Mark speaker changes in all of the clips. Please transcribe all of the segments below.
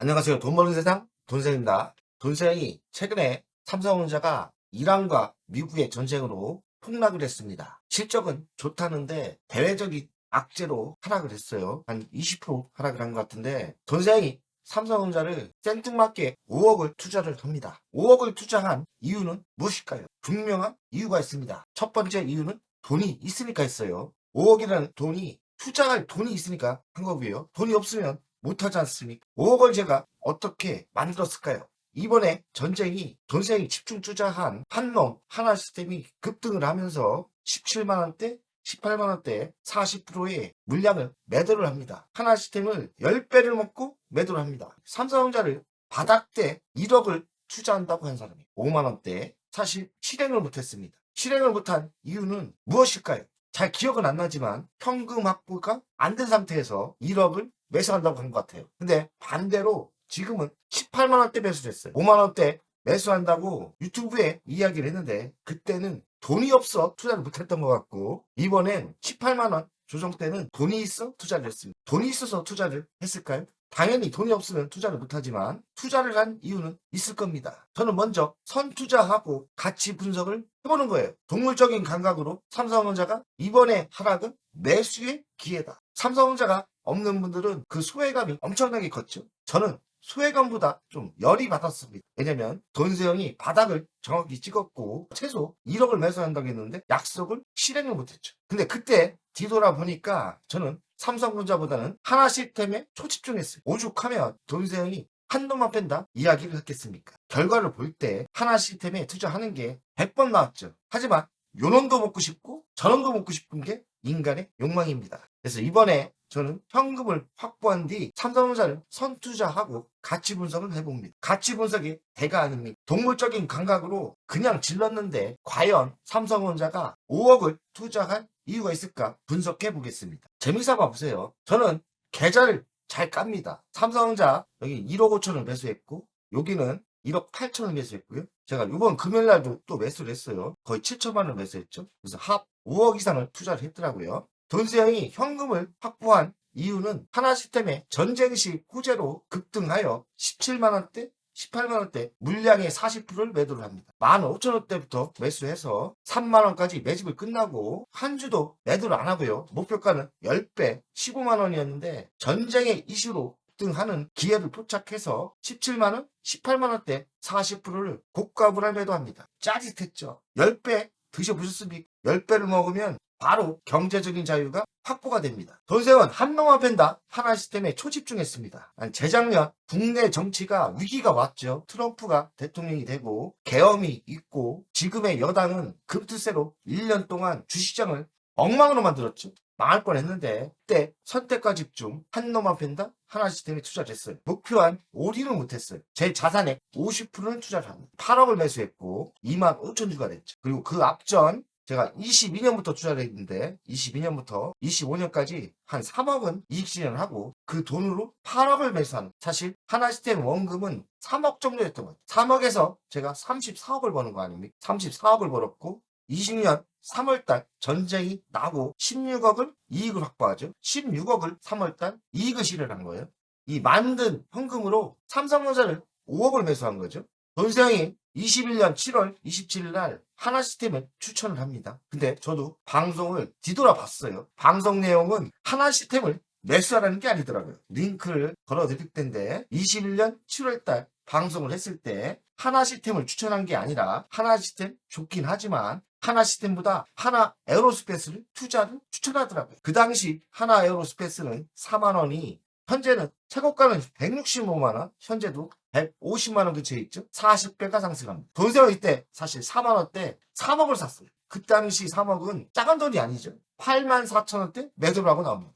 Speaker 1: 안녕하세요. 돈 버는 세상 돈생입니다. 돈생이 최근에 삼성전자가 이란과 미국의 전쟁으로 폭락을 했습니다. 실적은 좋다는데 대외적인 악재로 하락을 했어요. 한 20% 하락을 한 것 같은데 돈생이 삼성전자를 생뚱맞게 5억을 투자를 합니다. 5억을 투자한 이유는 무엇일까요? 분명한 이유가 있습니다. 첫 번째 이유는 돈이 있으니까 했어요. 5억이라는 돈이 투자할 돈이 있으니까 한 거고요. 돈이 없으면 못하지 않습니까? 5억을 제가 어떻게 만들었을까요? 이번에 전쟁이 돈생이 집중 투자한 한놈 하나 시스템이 급등을 하면서 17만원대 18만원대 40%의 물량을 매도를 합니다. 하나 시스템을 10배를 먹고 매도를 합니다. 삼성전자를 바닥대 1억을 투자한다고 한 사람이 5만원대 사실 실행을 못했습니다. 실행을 못한 이유는 무엇일까요? 잘 기억은 안 나지만 현금 확보가 안 된 상태에서 1억을 매수한다고 한 것 같아요. 근데 반대로 지금은 18만원대 매수했어요. 5만원대 매수한다고 유튜브에 이야기를 했는데 그때는 돈이 없어 투자를 못했던 것 같고 이번엔 18만원 조정 때는 돈이 있어 투자를 했습니다. 돈이 있어서 투자를 했을까요? 당연히 돈이 없으면 투자를 못하지만 투자를 한 이유는 있을 겁니다. 저는 먼저 선투자하고 가치 분석을 해보는 거예요. 동물적인 감각으로 삼성전자가 이번에 하락은 매수의 기회다. 삼성전자가 없는 분들은 그 소외감이 엄청나게 컸죠. 저는 소외감보다 좀 열이 받았습니다. 왜냐면 돈세형이 바닥을 정확히 찍었고 최소 1억을 매수한다고 했는데 약속을 실행을 못했죠. 근데 그때 뒤돌아보니까 저는 삼성전자보다는 하나 시스템에 초집중했어요. 오죽하면 돈세형이 한 놈만 뺀다 이야기를 했겠습니까? 결과를 볼 때 하나 시스템에 투자하는 게 100번 나왔죠. 하지만 요 놈도 먹고 싶고 저 놈도 먹고 싶은 게 인간의 욕망입니다. 그래서 이번에 저는 현금을 확보한 뒤 삼성전자를 선투자하고 가치 분석을 해봅니다. 가치 분석이 대가 아닙니다. 동물적인 감각으로 그냥 질렀는데 과연 삼성전자가 5억을 투자할 이유가 있을까 분석해 보겠습니다. 재미삼아 보세요. 저는 계좌를 잘 깝니다. 삼성전자 여기 1억 5천을 매수했고 여기는 1억 8천을 매수했고요. 제가 이번 금요일날도 또 매수를 했어요. 거의 7천만 원을 매수했죠. 그래서 합 5억 이상을 투자를 했더라고요. 돈세형이 현금을 확보한 이유는 하나 시스템의 전쟁 시 호재로 급등하여 17만원대 18만원대 물량의 40%를 매도를 합니다. 15,000원대부터 매수해서 3만원까지 매집을 끝나고 한 주도 매도를 안 하고요. 목표가는 10배 15만원이었는데 전쟁의 이슈로 급등하는 기회를 포착해서 17만원 18만원대 40%를 고가불알 매도합니다. 짜릿했죠. 10배 드셔보셨습니까? 10배를 먹으면 바로 경제적인 자유가 확보가 됩니다. 돈세원 한 놈만 뺀다 하나 시스템에 초집중했습니다. 재작년 국내 정치가 위기가 왔죠. 트럼프가 대통령이 되고 계엄이 있고 지금의 여당은 금투세로 1년 동안 주식시장을 엉망으로 만들었죠. 망할 뻔했는데 그때 선택과 집중 한 놈만 뺀다 하나 시스템에 투자를 했어요. 목표한 올인을 못했어요. 제 자산의 50%는 투자를 합니다. 8억을 매수했고 2만 5천 주가 됐죠. 그리고 그 앞전 제가 22년부터 투자를 했는데 22년부터 25년까지 한 3억은 이익 실현을 하고 그 돈으로 8억을 매수한 사실 하나 시스템 원금은 3억 정도였던 거예요. 3억에서 제가 34억을 버는 거 아닙니까? 34억을 벌었고 20년 3월달 전쟁이 나고 16억을 이익을 확보하죠. 16억을 3월달 이익을 실현한 거예요. 이 만든 현금으로 삼성전자를 5억을 매수한 거죠. 돈세형이 21년 7월 27일 날 하나 시스템을 추천을 합니다. 근데 저도 방송을 뒤돌아 봤어요. 방송 내용은 하나 시스템을 매수하라는 게 아니더라고요. 링크를 걸어 드릴 텐데 21년 7월 달 방송을 했을 때 하나 시스템을 추천한 게 아니라 하나 시스템 좋긴 하지만 하나 시스템보다 하나 에어로스페이스를 투자를 추천하더라고요. 그 당시 하나 에어로스페이스는 4만 원이 현재는 최고가는 165만 원, 현재도 150만 원 근처에 있죠. 40배가 상승합니다. 돈세원 이때 사실 4만 원대 3억을 샀어요. 그 당시 3억은 작은 돈이 아니죠. 8만 4천 원대 매도를 하고 나옵니다.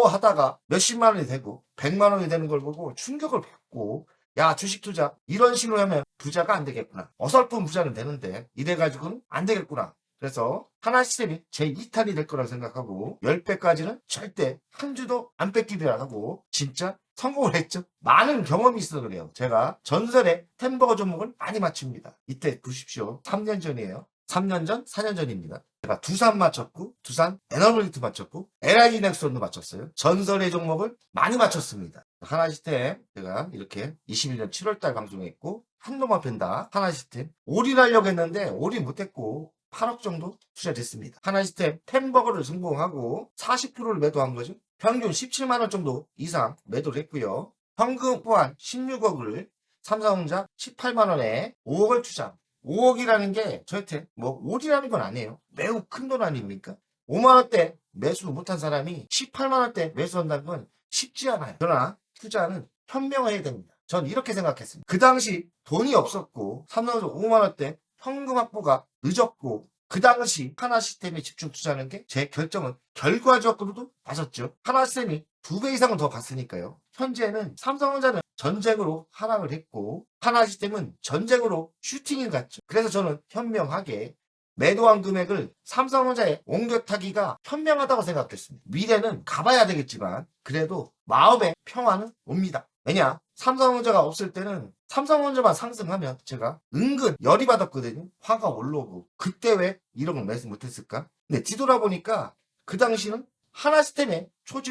Speaker 1: 하다가 몇십만 원이 되고 100만 원이 되는 걸 보고 충격을 받고 야 주식 투자 이런 식으로 하면 부자가 안 되겠구나. 어설픈 부자는 되는데 이래가지고는 안 되겠구나. 그래서 하나 시스템이 제 2탄이 될 거라고 생각하고 10배까지는 절대 한 주도 안 뺏기려 하고 진짜 성공을 했죠. 많은 경험이 있어서 그래요. 제가 전설의 햄버거 종목을 많이 맞춥니다. 이때 보십시오. 3년 전이에요. 3년 전, 4년 전입니다. 제가 두산 맞췄고, 두산 에너블리트 맞췄고, LIG 넥슨도 맞췄어요. 전설의 종목을 많이 맞췄습니다. 하나시스템 제가 이렇게 21년 7월달 방송했고 한동안 팬다 하나시스템 올인하려고 했는데 올인 못했고 8억 정도 투자됐습니다. 하나시스템 10버거를 성공하고 40%를 매도한 거죠. 평균 17만원 정도 이상 매도를 했고요. 현금 또한 16억을 삼성전자 18만원에 5억을 투자. 5억이라는 게 저한테 뭐 올이라는 건 아니에요. 매우 큰 돈 아닙니까? 5만원대 매수 못한 사람이 18만원대 매수한다는 건 쉽지 않아요. 그러나 투자는 현명해야 됩니다. 전 이렇게 생각했습니다. 그 당시 돈이 없었고 삼성전자 5만원대 현금 확보가 늦었고 그 당시 하나시스템에 집중 투자하는 게 제 결정은 결과적으로도 맞았죠. 하나시스템이 2배 이상은 더 갔으니까요. 현재는 삼성전자는 전쟁으로 하락을 했고 하나시스템은 전쟁으로 슈팅을 갔죠. 그래서 저는 현명하게 매도한 금액을 삼성전자에 옮겨타기가 현명하다고 생각했습니다. 미래는 가봐야 되겠지만 그래도 마음의 평화는 옵니다. 왜냐? 삼성전자가 없을 때는 삼성전자만 상승하면 제가 은근 열이 받았거든요. 화가 올라오고 그때 왜 1억을 매수 못했을까? 근데 뒤돌아보니까 그 당시는 하나시스템에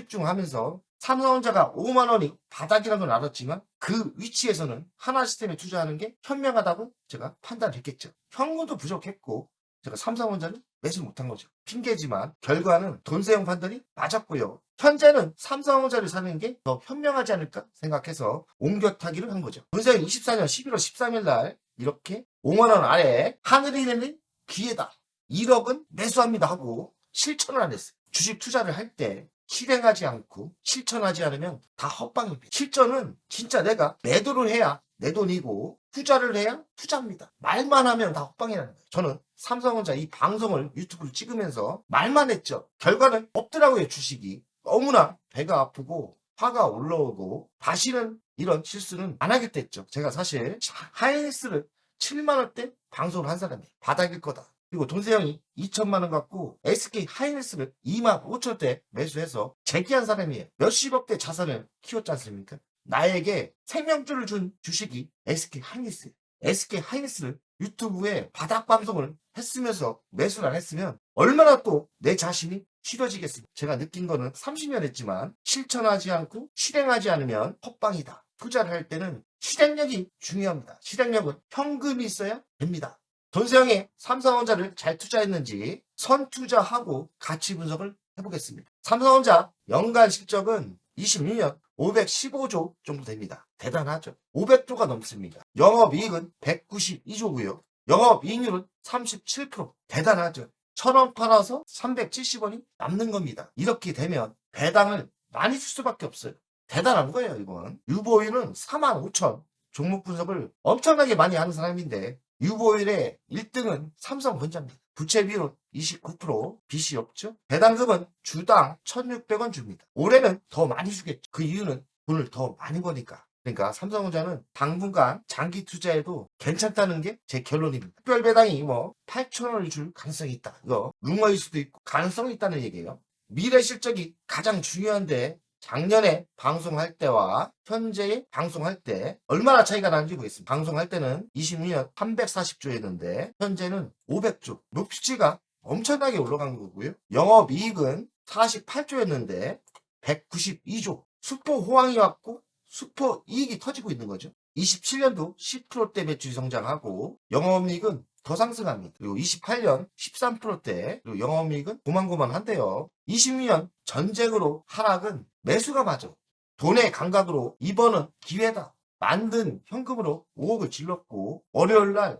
Speaker 1: 초집중하면서 삼성전자가 5만원이 바닥이라는 걸 알았지만 그 위치에서는 하나시스템에 투자하는 게 현명하다고 제가 판단했겠죠. 현금도 부족했고 제가 삼성전자를 매수 못한 거죠. 핑계지만 결과는 돈세형 판단이 맞았고요. 현재는 삼성전자를 사는 게 더 현명하지 않을까 생각해서 옮겨타기를 한 거죠. 돈세형 24년 11월 13일 날 이렇게 5만원 아래 하늘이 내린 기회다. 1억은 매수합니다 하고 실천을 안 했어요. 주식 투자를 할 때 실행하지 않고 실천하지 않으면 다 헛방입니다. 실전은 진짜 내가 매도를 해야 내 돈이고 투자를 해야 투자입니다. 말만 하면 다 헛방이라는 거예요. 저는 삼성전자 이 방송을 유튜브를 찍으면서 말만 했죠. 결과는 없더라고요. 주식이. 너무나 배가 아프고 화가 올라오고 다시는 이런 실수는 안 하겠다 했죠. 제가 사실 하이닉스를 7만원대 방송을 한 사람이에요. 바닥일 거다. 그리고 돈세형이 2천만 원 갖고 SK 하이닉스를 2만 5천대 매수해서 재기한 사람이에요. 몇십억대 자산을 키웠지 않습니까? 나에게 생명줄을 준 주식이 SK 하이닉스예요. SK 하이닉스를 유튜브에 바닥 방송을 했으면서 매수를 안 했으면 얼마나 또 내 자신이 싫어지겠습니까? 제가 느낀 거는 30년 했지만 실천하지 않고 실행하지 않으면 헛방이다. 투자를 할 때는 실행력이 중요합니다. 실행력은 현금이 있어야 됩니다. 돈세형이 삼성전자를 잘 투자했는지 선투자하고 가치 분석을 해보겠습니다. 삼성전자 연간 실적은 26년 515조 정도 됩니다. 대단하죠. 500조가 넘습니다. 영업이익은 192조고요. 영업이익률은 37%. 대단하죠. 1,000원 팔아서 370원이 남는 겁니다. 이렇게 되면 배당을 많이 줄 수밖에 없어요. 대단한 거예요, 이건. 유보율은 45,000. 종목 분석을 엄청나게 많이 하는 사람인데 유보율의 1등은 삼성전자입니다. 부채 비율은 29%, 빚이 없죠. 배당금은 주당 1,600원 줍니다. 올해는 더 많이 주겠죠. 그 이유는 돈을 더 많이 버니까. 그러니까 삼성전자는 당분간 장기 투자해도 괜찮다는 게 제 결론입니다. 특별 배당이 뭐 8,000원을 줄 가능성이 있다. 이거 루머일 수도 있고 가능성이 있다는 얘기예요. 미래 실적이 가장 중요한데 작년에 방송할 때와 현재의 방송할 때 얼마나 차이가 나는지 보겠습니다. 방송할 때는 26년 340조였는데 현재는 500조. 목표치가 엄청나게 올라간 거고요. 영업이익은 48조였는데 192조. 수포 호황이 왔고 수포 이익이 터지고 있는 거죠. 27년도 10%대 매출이 성장하고 영업이익은 더 상승합니다. 그리고 28년 13%대 그리고 영업이익은 고만고만한데요. 26년 전쟁으로 하락은 매수가 맞아. 돈의 감각으로 이번은 기회다. 만든 현금으로 5억을 질렀고 월요일날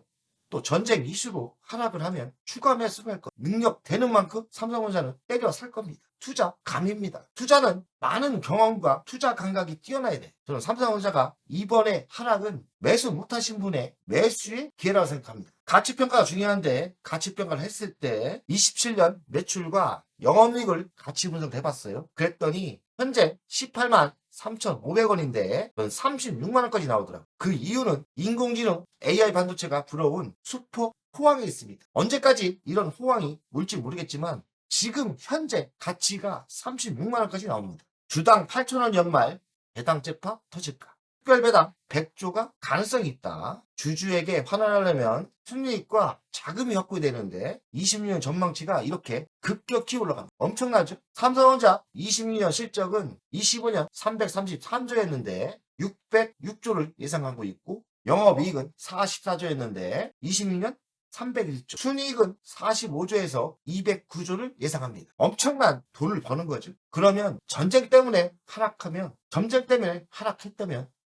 Speaker 1: 또 전쟁 이슈로 하락을 하면 추가 매수를 할 것. 능력 되는 만큼 삼성전자는 때려 살 겁니다. 투자 감입니다. 투자는 많은 경험과 투자 감각이 뛰어나야 돼. 저는 삼성전자가 이번에 하락은 매수 못하신 분의 매수의 기회라고 생각합니다. 가치평가가 중요한데 가치평가를 했을 때 27년 매출과 영업이익을 같이 분석해봤어요. 그랬더니 현재 18만 3,500원인데 36만원까지 나오더라고요. 그 이유는 인공지능 AI 반도체가 불어온 수포 호황이 있습니다. 언제까지 이런 호황이 올지 모르겠지만 지금 현재 가치가 36만원까지 나옵니다. 주당 8,000원 연말 배당 재파 터질까? 특별배당 100조가 가능성이 있다. 주주에게 환원하려면 순이익과 자금이 확보되는데 26년 전망치가 이렇게 급격히 올라갑니다. 엄청나죠? 삼성전자 26년 실적은 25년 333조였는데 606조를 예상하고 있고 영업이익은 44조였는데 26년 301조, 순이익은 45조에서 209조를 예상합니다. 엄청난 돈을 버는 거죠. 그러면 전쟁 때문에 하락했다면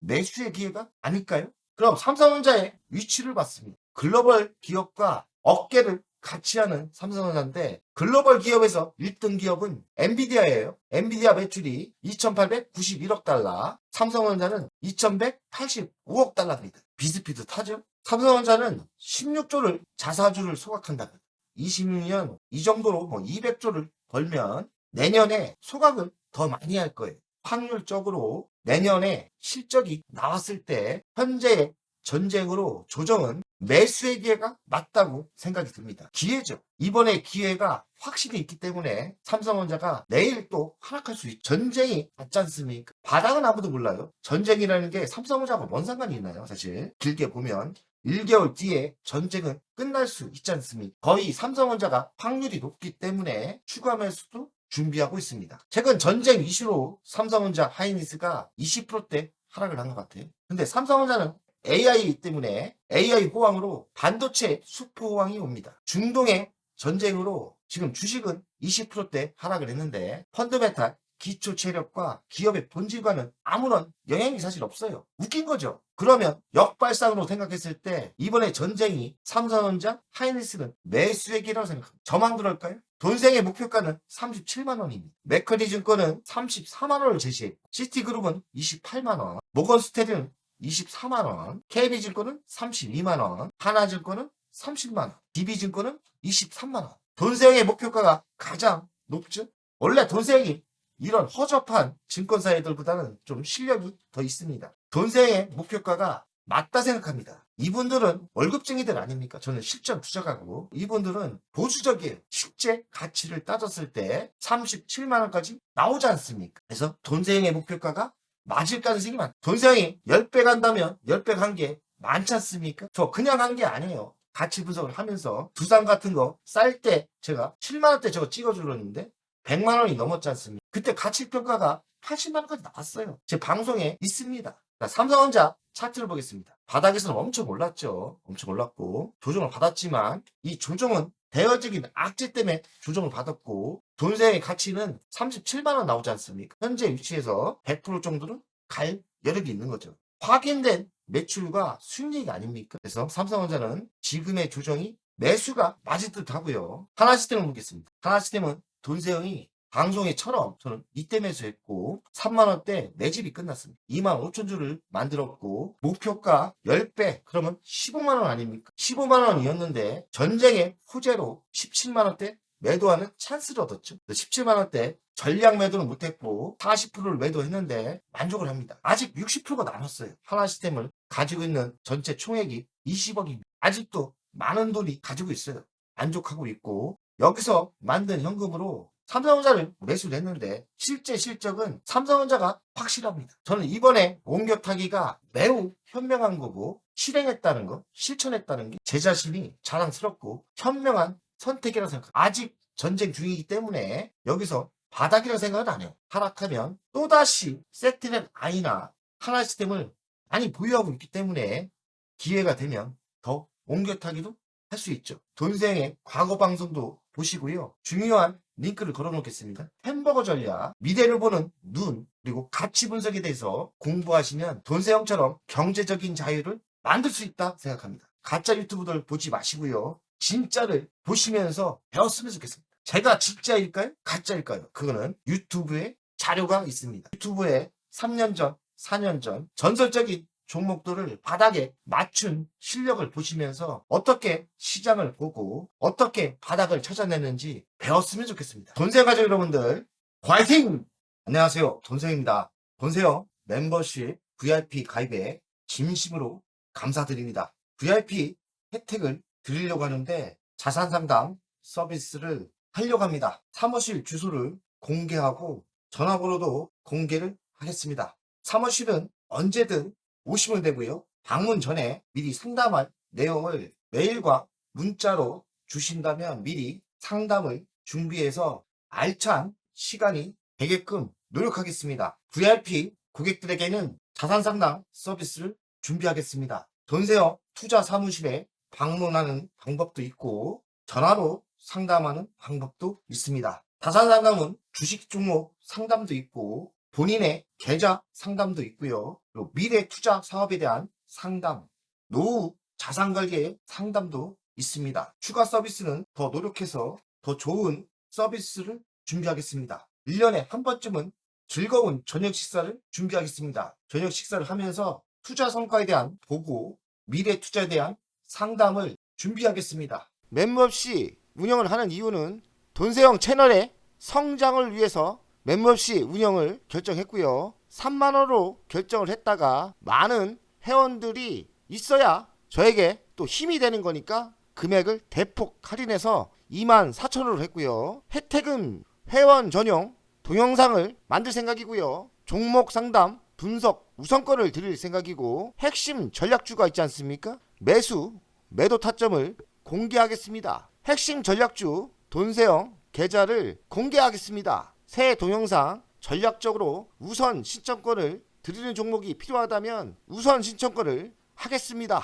Speaker 1: 매수의 기회가 아닐까요? 그럼 삼성전자의 위치를 봤습니다. 글로벌 기업과 어깨를 같이 하는 삼성전자인데 글로벌 기업에서 1등 기업은 엔비디아예요. 엔비디아 매출이 2,891억 달러, 삼성전자는 2,185억 달러입니다. 비슷비슷하죠? 삼성전자는 16조를 자사주를 소각한다. 26년 이 정도로 200조를 벌면 내년에 소각을 더 많이 할 거예요. 확률적으로 내년에 실적이 나왔을 때 현재의 전쟁으로 조정은 매수의 기회가 맞다고 생각이 듭니다. 기회죠. 이번에 기회가 확실히 있기 때문에 삼성전자가 내일 또 하락할 수 있죠. 전쟁이 맞지 않습니까? 바닥은 아무도 몰라요. 전쟁이라는 게 삼성전자하고 뭔 상관이 있나요? 사실 길게 보면 1개월 뒤에 전쟁은 끝날 수 있지 않습니까? 거의 삼성전자가 확률이 높기 때문에 추가 매수도 준비하고 있습니다. 최근 전쟁 이슈로 삼성전자 하이닉스가 20%대 하락을 한 것 같아요. 근데 삼성전자는 AI 때문에 AI 호황으로 반도체 수포 호황이 옵니다. 중동의 전쟁으로 지금 주식은 20%대 하락을 했는데 펀드메탈, 기초 체력과 기업의 본질과는 아무런 영향이 사실 없어요. 웃긴 거죠. 그러면 역발상으로 생각했을 때 이번에 전쟁이 삼성전자, 하이닉스는 매수의 기회라고 생각합니다. 저만 그럴까요? 돈생의 목표가는 37만 원입니다. 맥커리 증권은 34만 원을 제시했고 시티그룹은 28만 원, 모건스탠리는 24만 원, KB증권은 32만 원, 하나증권은 30만 원, DB증권은 23만 원. 돈생의 목표가가 가장 높죠? 원래 돈생이 이런 허접한 증권사애들보다는 좀 실력이 더 있습니다. 돈생의 목표가가 맞다 생각합니다. 이분들은 월급쟁이들 아닙니까? 저는 실전 부족하고 이분들은 보수적이에요. 실제 가치를 따졌을 때 37만 원까지 나오지 않습니까? 그래서 돈생의 목표가가 맞을 가능성이 많다. 돈생이 10배 간다면 10배 간 게 많지 않습니까? 저 그냥 한 게 아니에요. 가치 분석을 하면서 두산 같은 거 쌀 때 제가 7만 원대 저거 찍어주려는데 100만 원이 넘었지 않습니까? 그때 가치평가가 80만 원까지 나왔어요. 제 방송에 있습니다. 자, 삼성전자 차트를 보겠습니다. 바닥에서는 엄청 올랐죠. 엄청 올랐고 조정을 받았지만 이 조정은 대여적인 악재 때문에 조정을 받았고 돈세의 가치는 37만 원 나오지 않습니까? 현재 위치에서 100% 정도는 갈 여력이 있는 거죠. 확인된 매출과 순이익 아닙니까? 그래서 삼성전자는 지금의 조정이 매수가 맞을 듯 하고요. 하나시스템을 보겠습니다. 하나시스템은 돈세형이 방송에처럼 저는 이때 매수했고 3만원대 내 집이 끝났습니다. 2만 5천 주를 만들었고 목표가 10배 그러면 15만원 아닙니까? 15만원이었는데 전쟁의 호재로 17만원대 매도하는 찬스를 얻었죠. 17만원대 전량 매도는 못했고 40%를 매도했는데 만족을 합니다. 아직 60%가 남았어요. 하나시스템을 가지고 있는 전체 총액이 20억입니다. 아직도 많은 돈이 가지고 있어요. 만족하고 있고 여기서 만든 현금으로 삼성전자를 매수를 했는데 실제 실적은 삼성전자가 확실합니다. 저는 이번에 옮겨타기가 매우 현명한 거고 실행했다는 거, 실천했다는 게 제 자신이 자랑스럽고 현명한 선택이라고 생각합니다. 아직 전쟁 중이기 때문에 여기서 바닥이라고 생각은 안 해요. 하락하면 또다시 세트넷 아이나 하나시스템을 많이 보유하고 있기 때문에 기회가 되면 더 옮겨타기도 할 수 있죠. 돈생의 과거 방송도 보시고요. 중요한 링크를 걸어 놓겠습니다. 햄버거 전략, 미래를 보는 눈, 그리고 가치 분석에 대해서 공부하시면 돈세형처럼 경제적인 자유를 만들 수 있다 생각합니다. 가짜 유튜브들 보지 마시고요. 진짜를 보시면서 배웠으면 좋겠습니다. 제가 진짜일까요? 가짜일까요? 그거는 유튜브에 자료가 있습니다. 유튜브에 3년 전, 4년 전 전설적인 종목들을 바닥에 맞춘 실력을 보시면서 어떻게 시장을 보고 어떻게 바닥을 찾아내는지 배웠으면 좋겠습니다. 돈세형 가족 여러분들 화이팅! 안녕하세요. 돈세형입니다. 돈세형 멤버십 VIP 가입에 진심으로 감사드립니다. VIP 혜택을 드리려고 하는데 자산상담 서비스를 하려고 합니다. 사무실 주소를 공개하고 전화번호도 공개를 하겠습니다. 사무실은 언제든 오시면 되고요. 방문 전에 미리 상담할 내용을 메일과 문자로 주신다면 미리 상담을 준비해서 알찬 시간이 되게끔 노력하겠습니다. VIP 고객들에게는 자산 상담 서비스를 준비하겠습니다. 돈세어 투자 사무실에 방문하는 방법도 있고 전화로 상담하는 방법도 있습니다. 자산 상담은 주식 종목 상담도 있고 본인의 계좌 상담도 있고요. 그리고 미래 투자 사업에 대한 상담, 노후 자산 관리의 상담도 있습니다. 추가 서비스는 더 노력해서 더 좋은 서비스를 준비하겠습니다. 1년에 한 번쯤은 즐거운 저녁 식사를 준비하겠습니다. 저녁 식사를 하면서 투자 성과에 대한 보고, 미래 투자에 대한 상담을 준비하겠습니다. 멤버십 운영을 하는 이유는 돈세영 채널의 성장을 위해서 멤버십 운영을 결정했고요. 3만원으로 결정을 했다가 많은 회원들이 있어야 저에게 또 힘이 되는 거니까 금액을 대폭 할인해서 24,000원으로 했고요. 혜택은 회원 전용 동영상을 만들 생각이고요. 종목 상담, 분석, 우선권을 드릴 생각이고 핵심 전략주가 있지 않습니까? 매수, 매도 타점을 공개하겠습니다. 핵심 전략주 돈세영 계좌를 공개하겠습니다. 새 동영상 전략적으로 우선 신청권을 드리는 종목이 필요하다면 우선 신청권을 하겠습니다.